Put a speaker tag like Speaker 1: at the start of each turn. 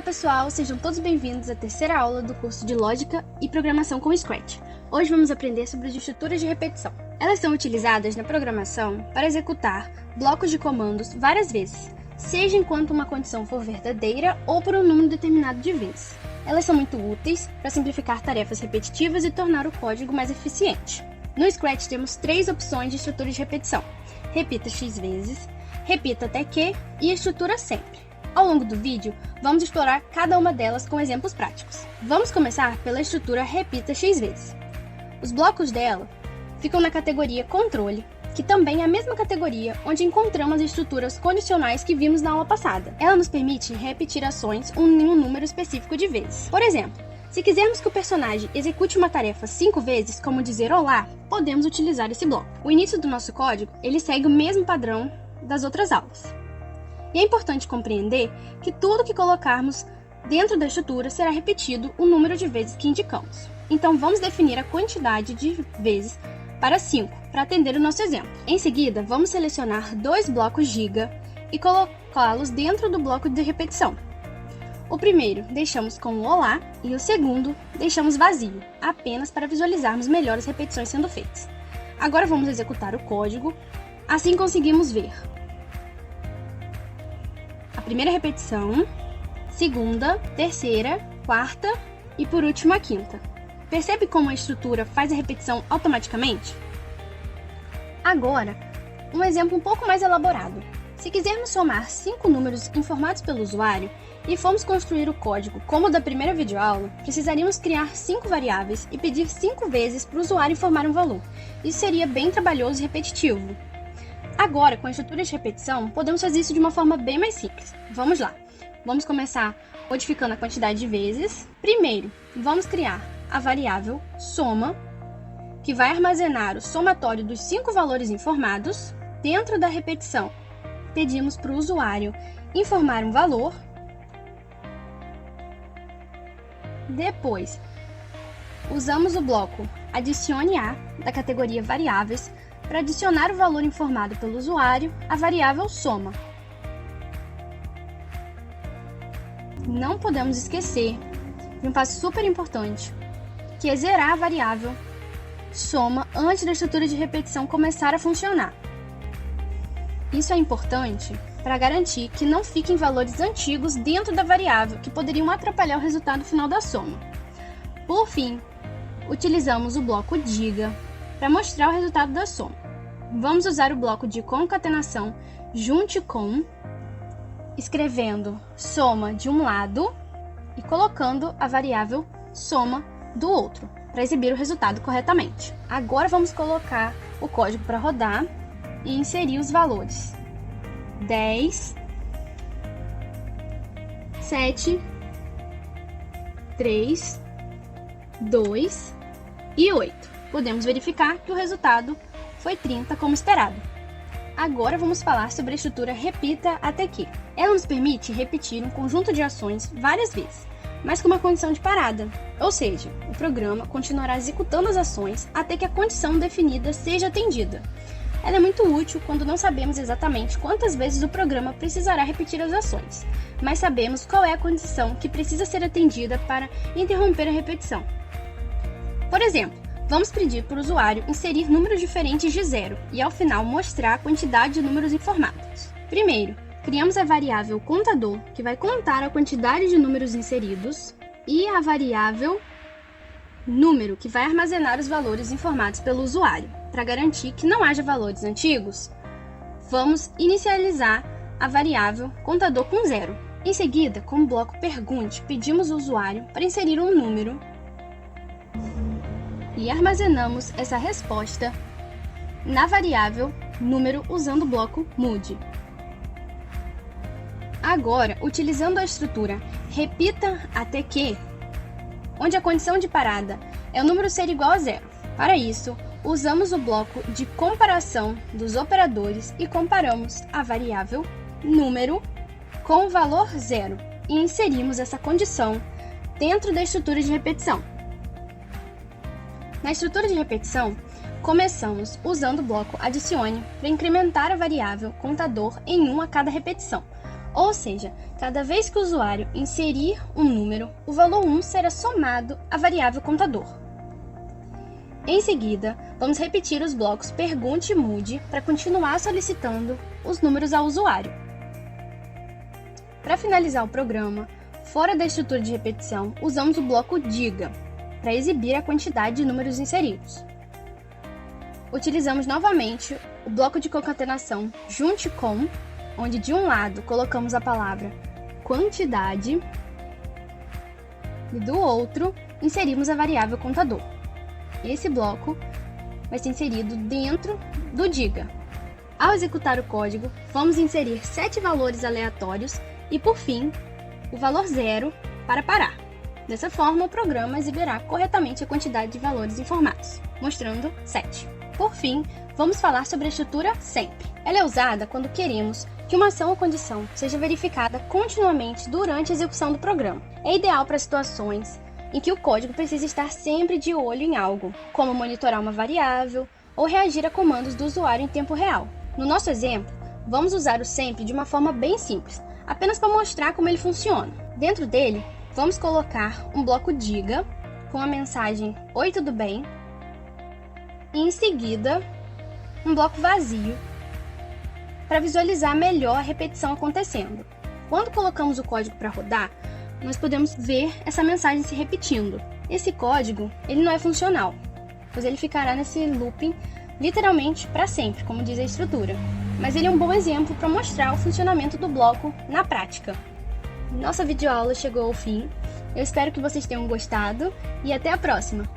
Speaker 1: pessoal, sejam todos bem-vindos à terceira aula do curso de Lógica e Programação com Scratch. Hoje vamos aprender sobre as estruturas de repetição. Elas são utilizadas na programação para executar blocos de comandos várias vezes, seja enquanto uma condição for verdadeira ou por um número determinado de vezes. Elas são muito úteis para simplificar tarefas repetitivas e tornar o código mais eficiente. No Scratch temos 3 opções de estruturas de repetição: repita x vezes, repita até que e estrutura sempre. Ao longo do vídeo, vamos explorar cada uma delas com exemplos práticos. Vamos começar pela estrutura repita x vezes. Os blocos dela ficam na categoria controle, que também é a mesma categoria onde encontramos as estruturas condicionais que vimos na aula passada. Ela nos permite repetir ações em um número específico de vezes. Por exemplo, se quisermos que o personagem execute uma tarefa 5 vezes, como dizer olá, podemos utilizar esse bloco. O início do nosso código, ele segue o mesmo padrão das outras aulas. E é importante compreender que tudo que colocarmos dentro da estrutura será repetido o número de vezes que indicamos. Então vamos definir a quantidade de vezes para 5, para atender o nosso exemplo. Em seguida, vamos selecionar 2 blocos giga e colocá-los dentro do bloco de repetição. O primeiro deixamos com o olá e o segundo deixamos vazio, apenas para visualizarmos melhor as repetições sendo feitas. Agora vamos executar o código, assim conseguimos ver a primeira repetição, segunda, terceira, quarta e por último a quinta. Percebe como a estrutura faz a repetição automaticamente? Agora, um exemplo um pouco mais elaborado. Se quisermos somar 5 números informados pelo usuário e formos construir o código como o da primeira videoaula, precisaríamos criar 5 variáveis e pedir 5 vezes para o usuário informar um valor. Isso seria bem trabalhoso e repetitivo. Agora, com a estrutura de repetição, podemos fazer isso de uma forma bem mais simples. Vamos lá. Vamos começar modificando a quantidade de vezes. Primeiro, vamos criar a variável soma, que vai armazenar o somatório dos 5 valores informados. Dentro da repetição, pedimos para o usuário informar um valor. Depois, usamos o bloco adicione a da categoria variáveis para adicionar o valor informado pelo usuário à variável soma. Não podemos esquecer de um passo super importante, que é zerar a variável soma antes da estrutura de repetição começar a funcionar. Isso é importante para garantir que não fiquem valores antigos dentro da variável que poderiam atrapalhar o resultado final da soma. Por fim, utilizamos o bloco diga para mostrar o resultado da soma. Vamos usar o bloco de concatenação junte com, escrevendo soma de um lado e colocando a variável soma do outro, para exibir o resultado corretamente. Agora vamos colocar o código para rodar e inserir os valores 10, 7, 3, 2 e 8. Podemos verificar que o resultado foi 30 como esperado. Agora vamos falar sobre a estrutura repita até que. Ela nos permite repetir um conjunto de ações várias vezes, mas com uma condição de parada, ou seja, o programa continuará executando as ações até que a condição definida seja atendida. Ela é muito útil quando não sabemos exatamente quantas vezes o programa precisará repetir as ações, mas sabemos qual é a condição que precisa ser atendida para interromper a repetição. Por exemplo, vamos pedir para o usuário inserir números diferentes de 0 e ao final mostrar a quantidade de números informados. Primeiro, criamos a variável contador, que vai contar a quantidade de números inseridos, e a variável número, que vai armazenar os valores informados pelo usuário. Para garantir que não haja valores antigos, vamos inicializar a variável contador com 0. Em seguida, com o bloco pergunte, pedimos ao usuário para inserir um número e armazenamos essa resposta na variável número usando o bloco mude. Agora, utilizando a estrutura repita até que, onde a condição de parada é o número ser igual a 0. Para isso, usamos o bloco de comparação dos operadores e comparamos a variável número com o valor 0 e inserimos essa condição dentro da estrutura de repetição. Na estrutura de repetição, começamos usando o bloco adicione para incrementar a variável contador em 1 a cada repetição. Ou seja, cada vez que o usuário inserir um número, o valor 1 será somado à variável contador. Em seguida, vamos repetir os blocos Pergunte e Mude para continuar solicitando os números ao usuário. Para finalizar o programa, fora da estrutura de repetição, usamos o bloco Diga para exibir a quantidade de números inseridos. Utilizamos novamente o bloco de concatenação Junte com, onde de um lado colocamos a palavra quantidade e do outro inserimos a variável contador. Esse bloco vai ser inserido dentro do Diga. Ao executar o código, vamos inserir 7 valores aleatórios e, por fim, o valor 0 para parar. Dessa forma, o programa exibirá corretamente a quantidade de valores informados, mostrando 7. Por fim, vamos falar sobre a estrutura sempre. Ela é usada quando queremos que uma ação ou condição seja verificada continuamente durante a execução do programa. É ideal para situações em que o código precisa estar sempre de olho em algo, como monitorar uma variável ou reagir a comandos do usuário em tempo real. No nosso exemplo, vamos usar o sempre de uma forma bem simples, apenas para mostrar como ele funciona. Dentro dele, vamos colocar um bloco Diga com a mensagem Oi, tudo bem? E em seguida, um bloco vazio para visualizar melhor a repetição acontecendo. Quando colocamos o código para rodar, nós podemos ver essa mensagem se repetindo. Esse código ele não é funcional, pois ele ficará nesse looping literalmente para sempre, como diz a estrutura. Mas ele é um bom exemplo para mostrar o funcionamento do bloco na prática. Nossa videoaula chegou ao fim. Eu espero que vocês tenham gostado e até a próxima!